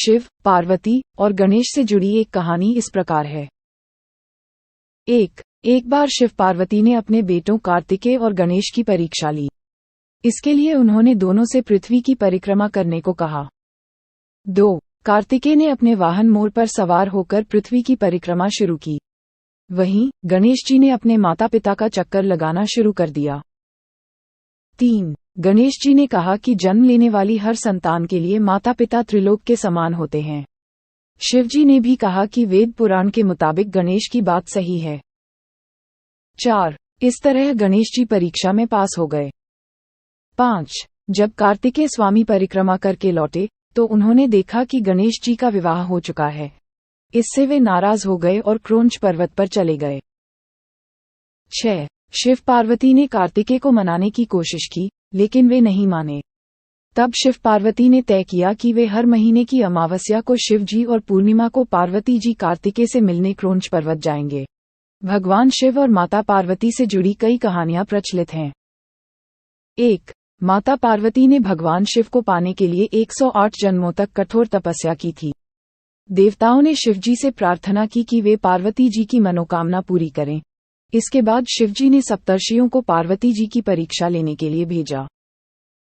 शिव, पार्वती और गणेश से जुड़ी एक कहानी इस प्रकार है। एक बार शिव पार्वती ने अपने बेटों कार्तिकेय और गणेश की परीक्षा ली। इसके लिए उन्होंने दोनों से पृथ्वी की परिक्रमा करने को कहा। 2. कार्तिकेय ने अपने वाहन मोर पर सवार होकर पृथ्वी की परिक्रमा शुरू की। वहीं गणेश जी ने अपने माता पिता का चक्कर लगाना शुरू कर दिया। 3. गणेश जी ने कहा कि जन्म लेने वाली हर संतान के लिए माता पिता त्रिलोक के समान होते हैं। शिव जी ने भी कहा कि वेद पुराण के मुताबिक गणेश की बात सही है। 4. इस तरह गणेश जी परीक्षा में पास हो गए। 5. जब कार्तिकेय स्वामी परिक्रमा करके लौटे तो उन्होंने देखा कि गणेश जी का विवाह हो चुका है। इससे वे नाराज हो गए और क्रोंच पर्वत पर चले गए। 6. शिव पार्वती ने कार्तिकेय को मनाने की कोशिश की, लेकिन वे नहीं माने। तब शिव पार्वती ने तय किया कि वे हर महीने की अमावस्या को शिव जी और पूर्णिमा को पार्वती जी कार्तिकेय से मिलने क्रोंच पर्वत जाएंगे। भगवान शिव और माता पार्वती से जुड़ी कई कहानियां प्रचलित हैं। 1. माता पार्वती ने भगवान शिव को पाने के लिए 108 जन्मों तक कठोर तपस्या की थी। देवताओं ने शिव जी से प्रार्थना की कि वे पार्वती जी की मनोकामना पूरी करें। इसके बाद शिव जी ने सप्तर्षियों को पार्वती जी की परीक्षा लेने के लिए भेजा।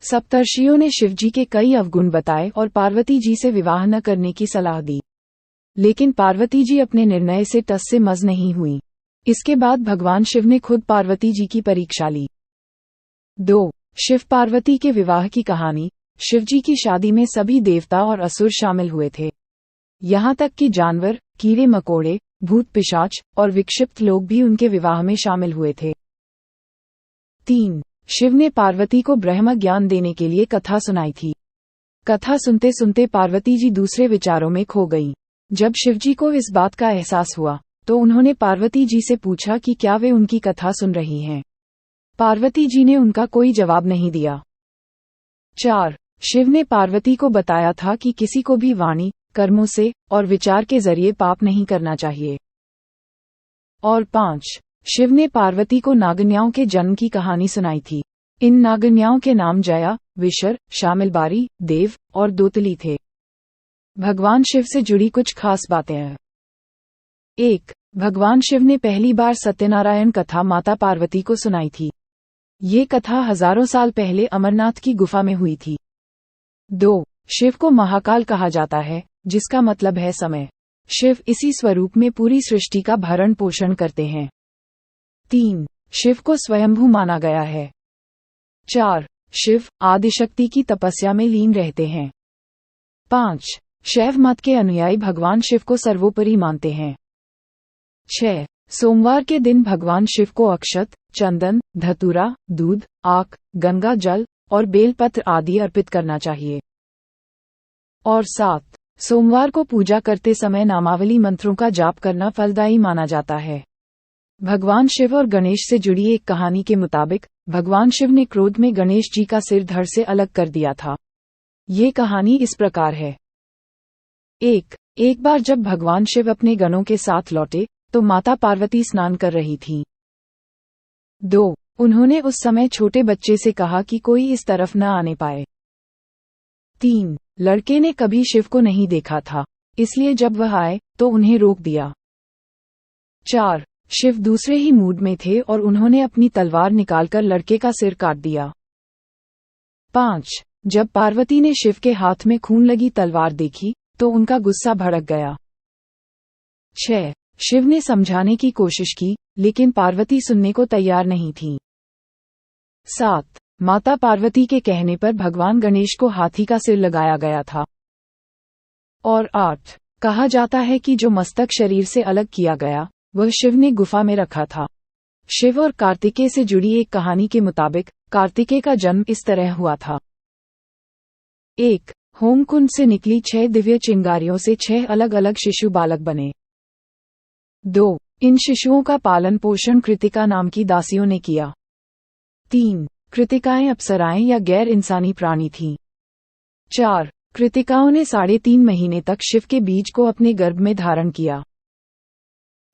सप्तर्षियों ने शिव जी के कई अवगुण बताए और पार्वती जी से विवाह न करने की सलाह दी। लेकिन पार्वती जी अपने निर्णय से टस से मस नहीं हुई। इसके बाद भगवान शिव ने खुद पार्वती जी की परीक्षा ली। 2. शिव पार्वती के विवाह की कहानी। शिव जी की शादी में सभी देवता और असुर शामिल हुए थे। यहाँ तक कि जानवर, कीड़े मकोड़े, भूत पिशाच और विक्षिप्त लोग भी उनके विवाह में शामिल हुए थे। 3. शिव ने पार्वती को ब्रह्म ज्ञान देने के लिए कथा सुनाई थी। कथा सुनते सुनते पार्वती जी दूसरे विचारों में खो गईं। जब शिव जी को इस बात का एहसास हुआ तो उन्होंने पार्वती जी से पूछा कि क्या वे उनकी कथा सुन रही हैं। पार्वती जी ने उनका कोई जवाब नहीं दिया। 4. शिव ने पार्वती को बताया था कि किसी को भी वाणी, कर्मों से और विचार के जरिए पाप नहीं करना चाहिए। और 5. शिव ने पार्वती को नागन्याओं के जन्म की कहानी सुनाई थी। इन नागन्याओं के नाम जया, विशर, शामिलबारी, देव और दोतली थे। भगवान शिव से जुड़ी कुछ खास बातें हैं। 1. भगवान शिव ने पहली बार सत्यनारायण कथा माता पार्वती को सुनाई थी। ये कथा हजारों साल पहले अमरनाथ की गुफा में हुई थी। 2. शिव को महाकाल कहा जाता है, जिसका मतलब है समय। शिव इसी स्वरूप में पूरी सृष्टि का भरण पोषण करते हैं। 3. शिव को स्वयंभू माना गया है। 4. शिव आदिशक्ति की तपस्या में लीन रहते हैं। 5. शैव मत के अनुयायी भगवान शिव को सर्वोपरि मानते हैं। 6. सोमवार के दिन भगवान शिव को अक्षत, चंदन, धतूरा, दूध, आक, गंगा जल और बेलपत्र आदि अर्पित करना चाहिए। और 7. सोमवार को पूजा करते समय नामावली मंत्रों का जाप करना फलदायी माना जाता है। भगवान शिव और गणेश से जुड़ी एक कहानी के मुताबिक भगवान शिव ने क्रोध में गणेश जी का सिर धड़ से अलग कर दिया था। ये कहानी इस प्रकार है। एक बार जब भगवान शिव अपने गणों के साथ लौटे तो माता पार्वती स्नान कर रही थीं। 2. उन्होंने उस समय छोटे बच्चे से कहा कि कोई इस तरफ न आने पाए। 3. लड़के ने कभी शिव को नहीं देखा था, इसलिए जब वह आए तो उन्हें रोक दिया। 4. शिव दूसरे ही मूड में थे और उन्होंने अपनी तलवार निकालकर लड़के का सिर काट दिया। 5. जब पार्वती ने शिव के हाथ में खून लगी तलवार देखी तो उनका गुस्सा भड़क गया। 6. शिव ने समझाने की कोशिश की, लेकिन पार्वती सुनने को तैयार नहीं थी। 7. माता पार्वती के कहने पर भगवान गणेश को हाथी का सिर लगाया गया था। और 8. कहा जाता है कि जो मस्तक शरीर से अलग किया गया वह शिव ने गुफा में रखा था। शिव और कार्तिकेय से जुड़ी एक कहानी के मुताबिक कार्तिकेय का जन्म इस तरह हुआ था। 1. होमकुंड से निकली 6 दिव्य चिंगारियों से 6 अलग अलग शिशु बालक बने। 2. इन शिशुओं का पालन पोषण कृतिका नाम की दासियों ने किया। 3. कृतिकाएं अप्सराएं या गैर इंसानी प्राणी थीं। 4. कृतिकाओं ने 3.5 महीने तक शिव के बीज को अपने गर्भ में धारण किया।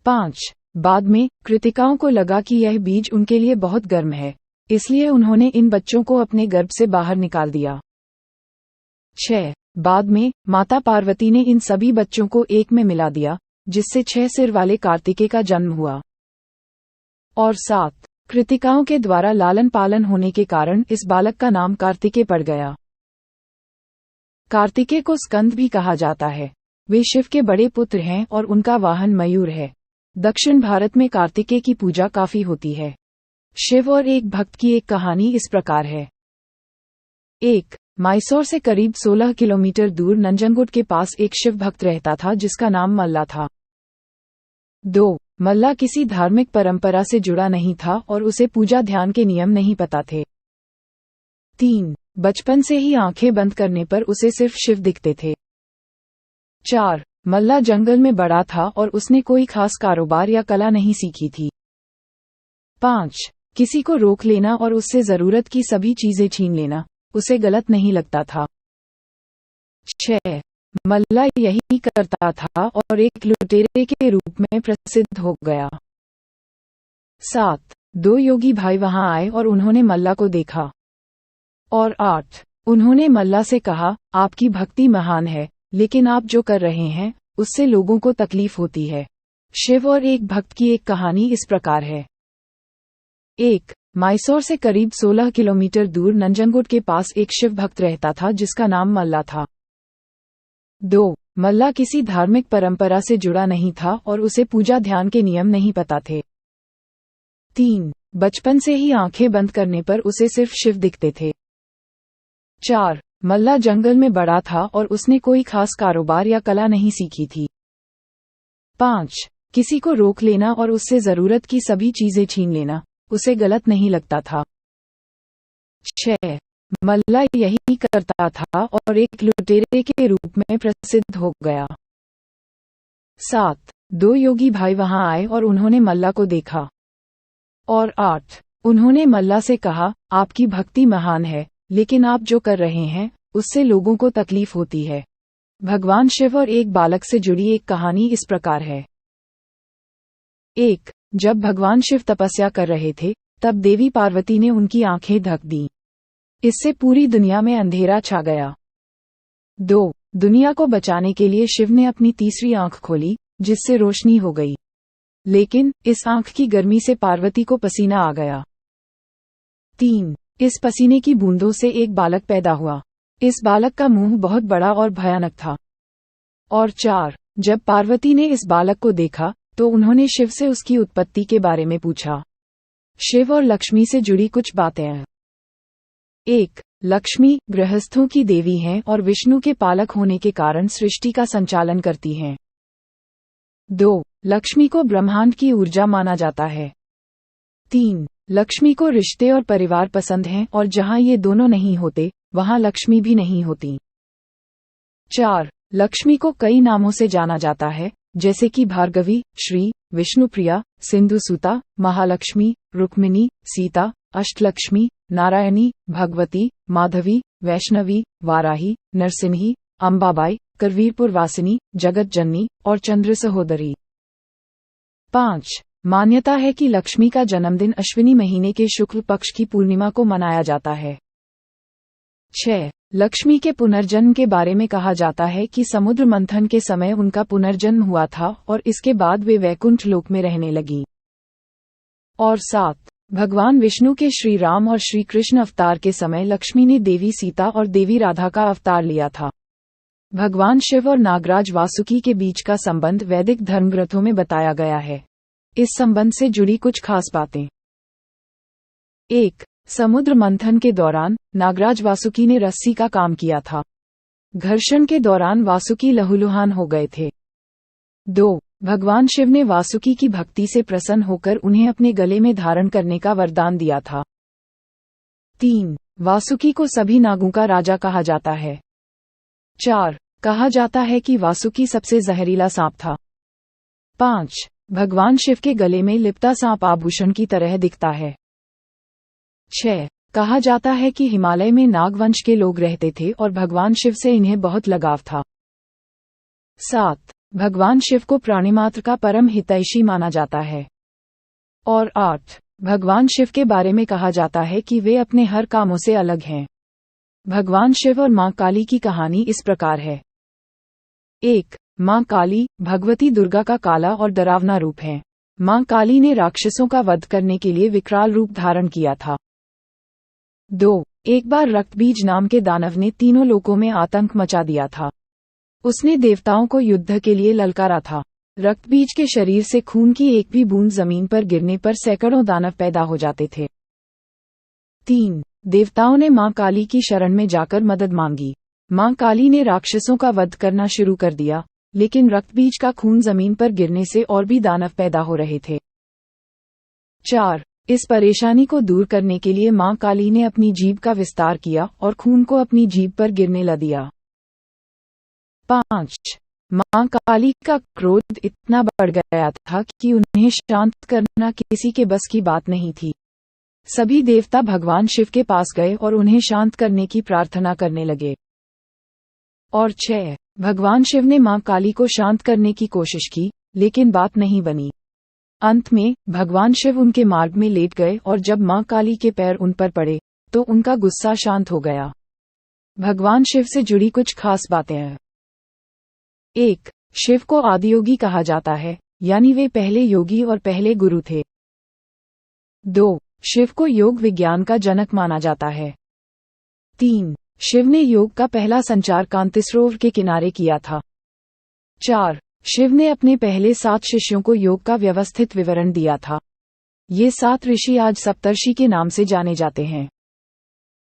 5. बाद में कृतिकाओं को लगा कि यह बीज उनके लिए बहुत गर्म है, इसलिए उन्होंने इन बच्चों को अपने गर्भ से बाहर निकाल दिया। 6. बाद में माता पार्वती ने इन सभी बच्चों को एक में मिला दिया, जिससे 6 सिर वाले कार्तिकेय का जन्म हुआ। और 7 कृतिकाओं के द्वारा लालन पालन होने के कारण इस बालक का नाम कार्तिकेय पड़ गया। कार्तिकेय को स्कंद भी कहा जाता है। वे शिव के बड़े पुत्र हैं और उनका वाहन मयूर है। दक्षिण भारत में कार्तिकेय की पूजा काफी होती है। शिव और एक भक्त की एक कहानी इस प्रकार है। 1. मैसूर से करीब 16 किलोमीटर दूर नंजनगुड के पास एक शिव भक्त रहता था जिसका नाम मल्ला था। 2. मल्ला किसी धार्मिक परंपरा से जुड़ा नहीं था और उसे पूजा ध्यान के नियम नहीं पता थे। 3. बचपन से ही आंखें बंद करने पर उसे सिर्फ शिव दिखते थे। 4. मल्ला जंगल में बड़ा था और उसने कोई खास कारोबार या कला नहीं सीखी थी। 5. किसी को रोक लेना और उससे जरूरत की सभी चीजें छीन लेना उसे गलत नहीं लगता था। 6. मल्ला यही करता था और एक लुटेरे के रूप में प्रसिद्ध हो गया। 7. 2 योगी भाई वहां आए और उन्होंने मल्ला को देखा। और 8. उन्होंने मल्ला से कहा, आपकी भक्ति महान है, लेकिन आप जो कर रहे हैं उससे लोगों को तकलीफ होती है। शिव और एक भक्त की एक कहानी इस प्रकार है। 1. मैसूर से करीब 16 किलोमीटर दूर नंजनगुड के पास एक शिव भक्त रहता था जिसका नाम मल्ला था। 2. मल्ला किसी धार्मिक परंपरा से जुड़ा नहीं था और उसे पूजा ध्यान के नियम नहीं पता थे। 3. बचपन से ही आंखें बंद करने पर उसे सिर्फ शिव दिखते थे। 4. मल्ला जंगल में बड़ा था और उसने कोई खास कारोबार या कला नहीं सीखी थी। 5. किसी को रोक लेना और उससे जरूरत की सभी चीजें छीन लेना उसे गलत नहीं लगता था। 6. मल्ला यही करता था और एक लुटेरे के रूप में प्रसिद्ध हो गया। 7. 2 योगी भाई वहां आए और उन्होंने मल्ला को देखा। और 8. उन्होंने मल्ला से कहा, आपकी भक्ति महान है, लेकिन आप जो कर रहे हैं उससे लोगों को तकलीफ होती है। भगवान शिव और एक बालक से जुड़ी एक कहानी इस प्रकार है। 1. जब भगवान शिव तपस्या कर रहे थे तब देवी पार्वती ने उनकी आंखें ढक दी। इससे पूरी दुनिया में अंधेरा छा गया। 2. दुनिया को बचाने के लिए शिव ने अपनी तीसरी आंख खोली, जिससे रोशनी हो गई। लेकिन इस आंख की गर्मी से पार्वती को पसीना आ गया। 3. इस पसीने की बूंदों से एक बालक पैदा हुआ। इस बालक का मुंह बहुत बड़ा और भयानक था। और 4. जब पार्वती ने इस बालक को देखा तो उन्होंने शिव से उसकी उत्पत्ति के बारे में पूछा। शिव और लक्ष्मी से जुड़ी कुछ बातें हैं। 1. लक्ष्मी गृहस्थों की देवी हैं और विष्णु के पालक होने के कारण सृष्टि का संचालन करती हैं। 2. लक्ष्मी को ब्रह्मांड की ऊर्जा माना जाता है। 3. लक्ष्मी को रिश्ते और परिवार पसंद हैं और जहां ये दोनों नहीं होते वहां लक्ष्मी भी नहीं होती। 4. लक्ष्मी को कई नामों से जाना जाता है, जैसे कि भार्गवी, श्री, विष्णुप्रिया, सिंधुसुता, महालक्ष्मी, रुक्मिणी, सीता, अष्टलक्ष्मी, नारायणी, भगवती, माधवी, वैष्णवी, वाराही, नरसिंही, अंबाबाई, करवीरपुर वासिनी, जगत जननी और चंद्र सहोदरी। 5. मान्यता है कि लक्ष्मी का जन्मदिन अश्विनी महीने के शुक्ल पक्ष की पूर्णिमा को मनाया जाता है। 6. लक्ष्मी के पुनर्जन्म के बारे में कहा जाता है कि समुद्र मंथन के समय उनका पुनर्जन्म हुआ था और इसके बाद वे वैकुंठ लोक में रहने लगी। और 7. भगवान विष्णु के श्री राम और श्री कृष्ण अवतार के समय लक्ष्मी ने देवी सीता और देवी राधा का अवतार लिया था। भगवान शिव और नागराज वासुकी के बीच का संबंध वैदिक धर्मग्रंथों में बताया गया है। इस संबंध से जुड़ी कुछ खास बातें। 1. समुद्र मंथन के दौरान नागराज वासुकी ने रस्सी का काम किया था। घर्षण के दौरान वासुकी लहूलुहान हो गए थे। 2. भगवान शिव ने वासुकी की भक्ति से प्रसन्न होकर उन्हें अपने गले में धारण करने का वरदान दिया था। 3. वासुकी को सभी नागों का राजा कहा जाता है। 4. कहा जाता है कि वासुकी सबसे जहरीला सांप था। 5. भगवान शिव के गले में लिपटा सांप आभूषण की तरह दिखता है। 6. कहा जाता है कि हिमालय में नागवंश के लोग रहते थे और भगवान शिव से इन्हें बहुत लगाव था। 7. भगवान शिव को प्राणिमात्र का परम हितैषी माना जाता है। और 8. भगवान शिव के बारे में कहा जाता है कि वे अपने हर कामों से अलग हैं। भगवान शिव और मां काली की कहानी इस प्रकार है। 1. मां काली, भगवती दुर्गा का काला और डरावना रूप है। मां काली ने राक्षसों का वध करने के लिए विकराल रूप धारण किया था। 2. एक बार रक्तबीज नाम के दानव ने तीनों लोकों में आतंक मचा दिया था। उसने देवताओं को युद्ध के लिए ललकारा था। रक्तबीज के शरीर से खून की एक भी बूंद जमीन पर गिरने पर सैकड़ों दानव पैदा हो जाते थे। 3. देवताओं ने मां काली की शरण में जाकर मदद मांगी। मां काली ने राक्षसों का वध करना शुरू कर दिया, लेकिन रक्तबीज का खून जमीन पर गिरने से और भी दानव पैदा हो रहे थे। 4. इस परेशानी को दूर करने के लिए मां काली ने अपनी जीभ का विस्तार किया और खून को अपनी जीभ पर गिरने ल दिया। 5. मां काली का क्रोध इतना बढ़ गया था कि उन्हें शांत करना किसी के बस की बात नहीं थी। सभी देवता भगवान शिव के पास गए और उन्हें शांत करने की प्रार्थना करने लगे। और 6. भगवान शिव ने मां काली को शांत करने की कोशिश की, लेकिन बात नहीं बनी। अंत में भगवान शिव उनके मार्ग में लेट गए और जब मां काली के पैर उन पर पड़े तो उनका गुस्सा शांत हो गया। भगवान शिव से जुड़ी कुछ खास बातें हैं। 1. शिव को आदियोगी कहा जाता है, यानी वे पहले योगी और पहले गुरु थे। 2. शिव को योग विज्ञान का जनक माना जाता है। 3. शिव ने योग का पहला संचार कांतिसरोवर के किनारे किया था। 4. शिव ने अपने पहले 7 शिष्यों को योग का व्यवस्थित विवरण दिया था। ये 7 ऋषि आज सप्तर्षि के नाम से जाने जाते हैं।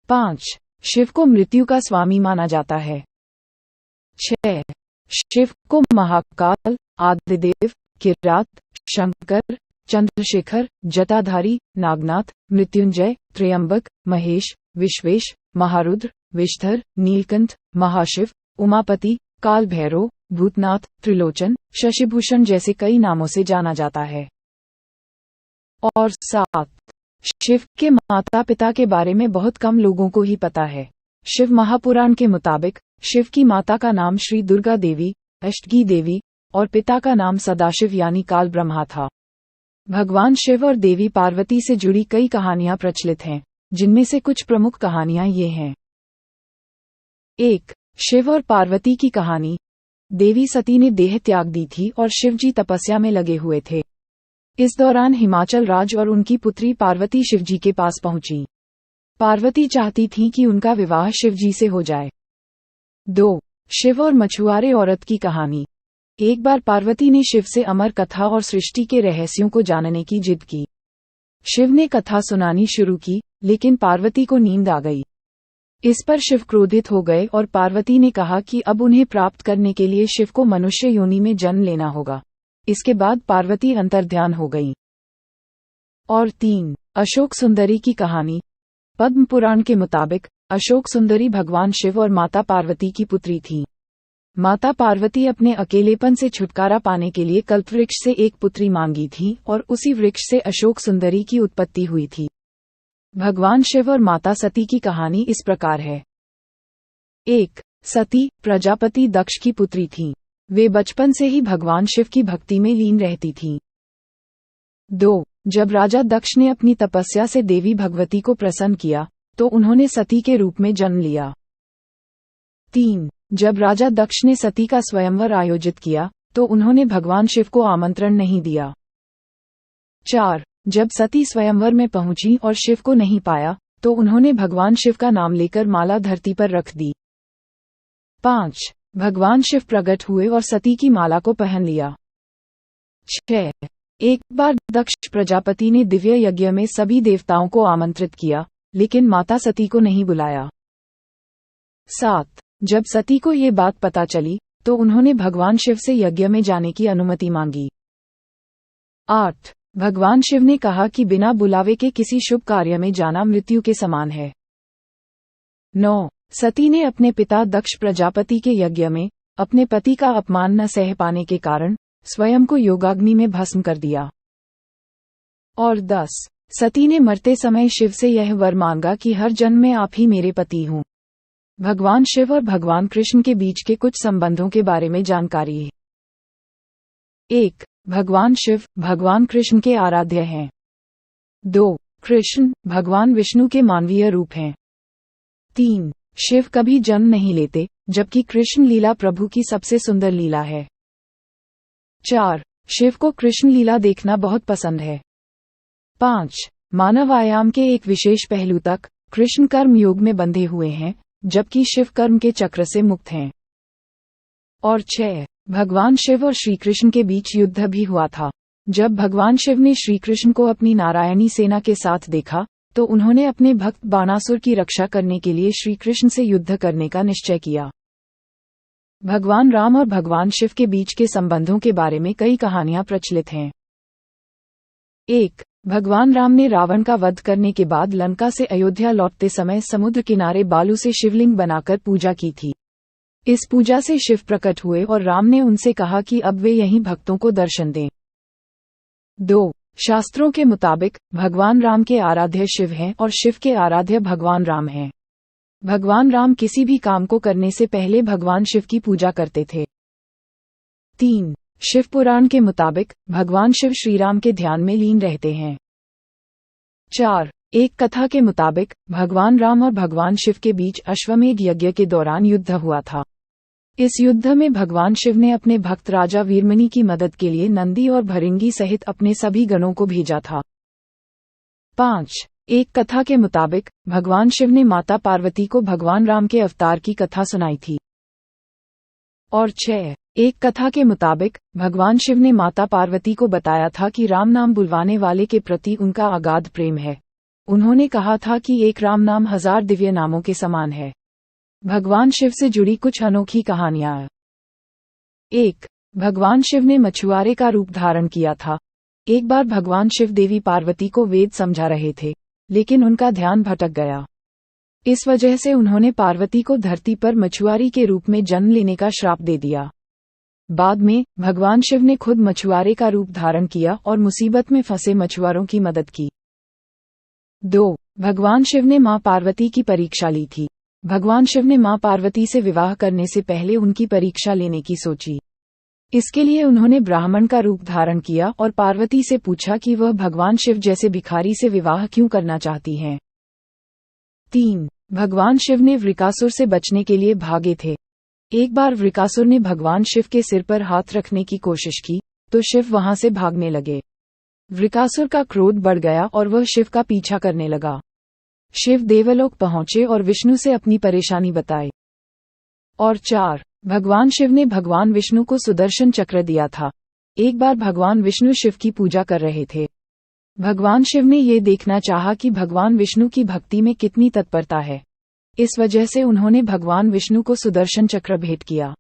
5. शिव को मृत्यु का स्वामी माना जाता है। 6. शिव को महाकाल, आदिदेव, किरात, शंकर, चंद्रशेखर, जटाधारी, नागनाथ, मृत्युंजय, त्र्यंबक, महेश, विश्वेश, महारुद्र, विषधर, नीलकंठ, महाशिव, उमापति, काल भैरव, भूतनाथ, त्रिलोचन, शशिभूषण जैसे कई नामों से जाना जाता है। और 7. शिव के माता पिता के बारे में बहुत कम लोगों को ही पता है। शिव महापुराण के मुताबिक शिव की माता का नाम श्री दुर्गा देवी, अष्टगी देवी और पिता का नाम सदाशिव यानी काल ब्रह्मा था। भगवान शिव और देवी पार्वती से जुड़ी कई कहानियां प्रचलित हैं, जिनमें से कुछ प्रमुख कहानियां ये हैं। 1. शिव और पार्वती की कहानी। देवी सती ने देह त्याग दी थी और शिवजी तपस्या में लगे हुए थे। इस दौरान हिमाचल राज और उनकी पुत्री पार्वती शिवजी के पास पहुंची। पार्वती चाहती थी कि उनका विवाह शिवजी से हो जाए। 2. शिव और मछुआरे औरत की कहानी। एक बार पार्वती ने शिव से अमर कथा और सृष्टि के रहस्यों को जानने की जिद की। शिव ने कथा सुनानी शुरू की, लेकिन पार्वती को नींद आ गई। इस पर शिव क्रोधित हो गए और पार्वती ने कहा कि अब उन्हें प्राप्त करने के लिए शिव को मनुष्य योनि में जन्म लेना होगा। इसके बाद पार्वती अंतर्ध्यान हो गई। और 3. अशोक सुंदरी की कहानी। पद्म पुराण के मुताबिक अशोक सुंदरी भगवान शिव और माता पार्वती की पुत्री थी। माता पार्वती अपने अकेलेपन से छुटकारा पाने के लिए कल्पवृक्ष से एक पुत्री मांगी थी और उसी वृक्ष से अशोक सुंदरी की उत्पत्ति हुई थी। भगवान शिव और माता सती की कहानी इस प्रकार है। 1. सती प्रजापति दक्ष की पुत्री थीं। वे बचपन से ही भगवान शिव की भक्ति में लीन रहती थीं। 2. जब राजा दक्ष ने अपनी तपस्या से देवी भगवती को प्रसन्न किया, तो उन्होंने सती के रूप में जन्म लिया। 3. जब राजा दक्ष ने सती का स्वयंवर आयोजित किया, तो उन्होंने भगवान शिव को आमंत्रण नहीं दिया। 4. जब सती स्वयंवर में पहुंची और शिव को नहीं पाया, तो उन्होंने भगवान शिव का नाम लेकर माला धरती पर रख दी। 5. भगवान शिव प्रकट हुए और सती की माला को पहन लिया। 6. एक बार दक्ष प्रजापति ने दिव्य यज्ञ में सभी देवताओं को आमंत्रित किया, लेकिन माता सती को नहीं बुलाया। 7. जब सती को ये बात पता चली, तो उन्होंने भगवान शिव से यज्ञ में जाने की अनुमति मांगी। 8. भगवान शिव ने कहा कि बिना बुलावे के किसी शुभ कार्य में जाना मृत्यु के समान है। 9. सती ने अपने पिता दक्ष प्रजापति के यज्ञ में अपने पति का अपमान न सह पाने के कारण स्वयं को योगाग्नि में भस्म कर दिया। और 10. सती ने मरते समय शिव से यह वर मांगा कि हर जन्म में आप ही मेरे पति हों। भगवान शिव और भगवान कृष्ण के बीच के कुछ संबंधों के बारे में जानकारी है। 1. भगवान शिव भगवान कृष्ण के आराध्य हैं। 2. कृष्ण भगवान विष्णु के मानवीय रूप हैं। 3. शिव कभी जन्म नहीं लेते, जबकि कृष्ण लीला प्रभु की सबसे सुंदर लीला है। 4. शिव को कृष्ण लीला देखना बहुत पसंद है। 5. मानव आयाम के एक विशेष पहलू तक कृष्ण कर्म योग में बंधे हुए हैं, जबकि शिव कर्म के चक्र से मुक्त हैं। और 6. भगवान शिव और श्री कृष्ण के बीच युद्ध भी हुआ था। जब भगवान शिव ने श्री कृष्ण को अपनी नारायणी सेना के साथ देखा, तो उन्होंने अपने भक्त बाणासुर की रक्षा करने के लिए श्री कृष्ण से युद्ध करने का निश्चय किया। भगवान राम और भगवान शिव के बीच के संबंधों के बारे में कई कहानियां प्रचलित हैं। 1. भगवान राम ने रावण का वध करने के बाद लंका से अयोध्या लौटते समय समुद्र किनारे बालू से शिवलिंग बनाकर पूजा की थी। इस पूजा से शिव प्रकट हुए और राम ने उनसे कहा कि अब वे यहीं भक्तों को दर्शन दें। 2. शास्त्रों के मुताबिक भगवान राम के आराध्य शिव हैं और शिव के आराध्य भगवान राम हैं। भगवान राम किसी भी काम को करने से पहले भगवान शिव की पूजा करते थे। 3. शिव पुराण के मुताबिक भगवान शिव श्रीराम के ध्यान में लीन रहते हैं। 4. एक कथा के मुताबिक भगवान राम और भगवान शिव के बीच अश्वमेध यज्ञ के दौरान युद्ध हुआ था। इस युद्ध में भगवान शिव ने अपने भक्त राजा वीरमणि की मदद के लिए नंदी और भृंगी सहित अपने सभी गणों को भेजा था। 5. एक कथा के मुताबिक भगवान शिव ने माता पार्वती को भगवान राम के अवतार की कथा सुनाई थी। और 6. एक कथा के मुताबिक भगवान शिव ने माता पार्वती को बताया था कि राम नाम बुलवाने वाले के प्रति उनका अगाध प्रेम है। उन्होंने कहा था कि एक राम नाम 1000 दिव्य नामों के समान है। भगवान शिव से जुड़ी कुछ अनोखी कहानियां। 1. भगवान शिव ने मछुआरे का रूप धारण किया था। एक बार भगवान शिव देवी पार्वती को वेद समझा रहे थे, लेकिन उनका ध्यान भटक गया। इस वजह से उन्होंने पार्वती को धरती पर मछुआरी के रूप में जन्म लेने का श्राप दे दिया। बाद में भगवान शिव ने खुद मछुआरे का रूप धारण किया और मुसीबत में फंसे मछुआरों की मदद की। 2. भगवान शिव ने मां पार्वती की परीक्षा ली थी। भगवान शिव ने मां पार्वती से विवाह करने से पहले उनकी परीक्षा लेने की सोची। इसके लिए उन्होंने ब्राह्मण का रूप धारण किया और पार्वती से पूछा कि वह भगवान शिव जैसे भिखारी से विवाह क्यों करना चाहती हैं। 3. भगवान शिव ने वृकासुर से बचने के लिए भागे थे। एक बार वृकासुर ने भगवान शिव के सिर पर हाथ रखने की कोशिश की, तो शिव वहां से भागने लगे। वृकासुर का क्रोध बढ़ गया और वह शिव का पीछा करने लगा। शिव देवलोक पहुंचे और विष्णु से अपनी परेशानी बताई। और 4. भगवान शिव ने भगवान विष्णु को सुदर्शन चक्र दिया था। एक बार भगवान विष्णु शिव की पूजा कर रहे थे। भगवान शिव ने ये देखना चाहा कि भगवान विष्णु की भक्ति में कितनी तत्परता है। इस वजह से उन्होंने भगवान विष्णु को सुदर्शन चक्र भेंट किया।